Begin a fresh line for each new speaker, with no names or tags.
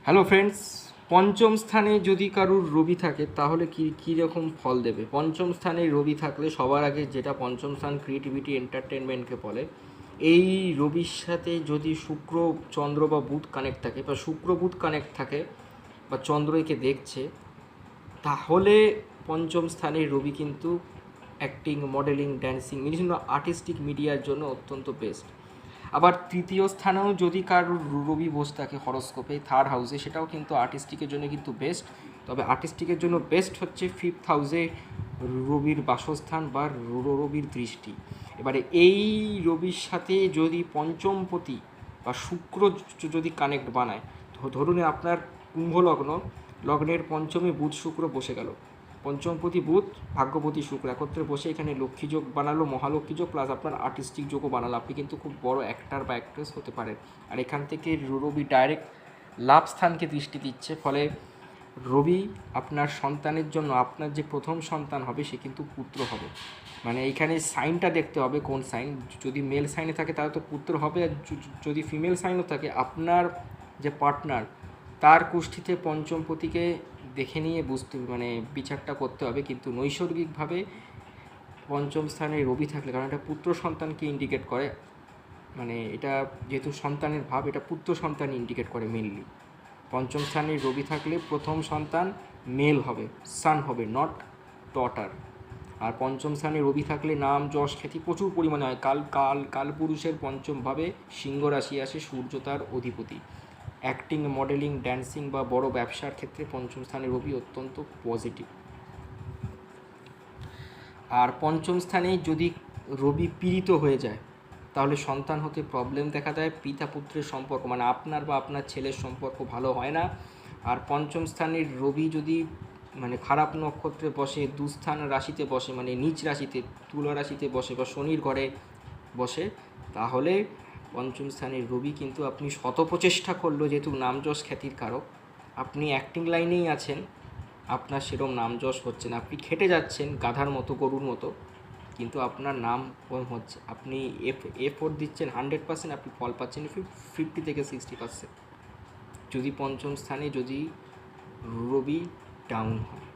Hello friends, পঞ্চম স্থানে যদি কারুর রবি থাকে তাহলে কী রকম ফল দেবে? পঞ্চম স্থানে রবি থাকলে সবার আগে যেটা পঞ্চম স্থান ক্রিয়েটিভিটি এন্টারটেনমেন্টকে বলে, এই রবির সাথে যদি শুক্র, চন্দ্র বা বুধ কানেক্ট থাকে, বা শুক্র বুধ কানেক্ট থাকে, বা চন্দ্র একে দেখছে, তাহলে পঞ্চম স্থানে রবি কিন্তু অ্যাক্টিং, মডেলিং, ড্যান্সিং, বিভিন্ন আর্টিস্টিক মিডিয়ার জন্য অত্যন্ত বেস্ট। আবার তৃতীয় স্থানেও যদি কারোর রবি বসে থাকে হরস্কোপে থার্ড হাউসে, সেটাও কিন্তু আর্টিস্টিকের জন্য কিন্তু বেস্ট। তবে আর্টিস্টিকের জন্য বেস্ট হচ্ছে ফিফথ হাউসে রবির বাসস্থান বা রবির দৃষ্টি। এবারে এই রবির সাথে যদি পঞ্চমপতি বা শুক্র যদি কানেক্ট বানায়, ধরুন আপনার কুম্ভ লগ্ন, লগ্নের পঞ্চমে বুধ শুক্র বসে গেল, পঞ্চমপতি বুধ, ভাগ্যপতি শুক্র একত্রে বসে এখানে লক্ষ্মী যোগ বানালো, মহালক্ষ্মী যোগ প্লাস আপনার আর্টিস্টিক যোগও বানালো, আপনি কিন্তু খুব বড় অ্যাক্টার বা অ্যাক্ট্রেস হতে পারেন। আর এখান থেকে রবি ডাইরেক্ট লাভ স্থানকে দৃষ্টি দিচ্ছে, ফলে রবি আপনার সন্তানের জন্য, আপনার যে প্রথম সন্তান হবে সে কিন্তু পুত্র হবে। মানে এইখানে সাইনটা দেখতে হবে কোন সাইন। যদি মেল সাইনে থাকে তাহলে তো পুত্র হবে, আর যদি ফিমেল সাইনও থাকে, আপনার যে পার্টনার তার কুষ্ঠিতে পঞ্চমপতিকে দেখে নিয়ে বুঝতে, মানে বিচারটা করতে হবে। কিন্তু নৈসর্গিকভাবে পঞ্চম স্থানে রবি থাকলে, কারণ এটা পুত্র সন্তানকে ইন্ডিকেট করে, মানে এটা যেহেতু সন্তানের ভাব, এটা পুত্র সন্তান ইন্ডিকেট করে মেনলি। পঞ্চম স্থানে রবি থাকলে প্রথম সন্তান মেল হবে, সান হবে, নট ডটার। আর পঞ্চম স্থানে রবি থাকলে নাম, যশ, খ্যাতি প্রচুর পরিমাণে হয়। কালপুরুষের পঞ্চমভাবে সিংহ রাশি আসে, সূর্য তার অধিপতি। অ্যাক্টিং, মডেলিং, ড্যান্সিং বা বড় ব্যবসার ক্ষেত্রে পঞ্চম স্থানে রবি অত্যন্ত পজিটিভ। আর পঞ্চম স্থানে যদি রবি পীড়িত হয়ে যায় তাহলে সন্তান হতে প্রবলেম দেখা দেয়, পিতা পুত্রের সম্পর্ক, মানে আপনার বা আপনার ছেলের সম্পর্ক ভালো হয় না। আর পঞ্চম স্থানের রবি যদি মানে খারাপ নক্ষত্রে বসে, দুস্থান রাশিতে বসে, মানে নিচ রাশিতে, তুলা রাশিতে বসে বা শনির ঘরে বসে, তাহলে পঞ্চম স্থানের রবি কিন্তু আপনি শত প্রচেষ্টা করলেও, যেহেতু নাম যশ খ্যাতির কারক, আপনি অ্যাক্টিং লাইনেই আছেন, আপনার সেরকম নাম যশ হচ্ছে না, আপনি খেটে যাচ্ছেন গাধার মতো, গরুর মতো, কিন্তু আপনার নাম হচ্ছে, আপনি এফোর্ট দিচ্ছেন 100%, আপনি ফল পাচ্ছেন 50 থেকে 60%, যদি পঞ্চম স্থানে যদি রবি ডাউন হয়।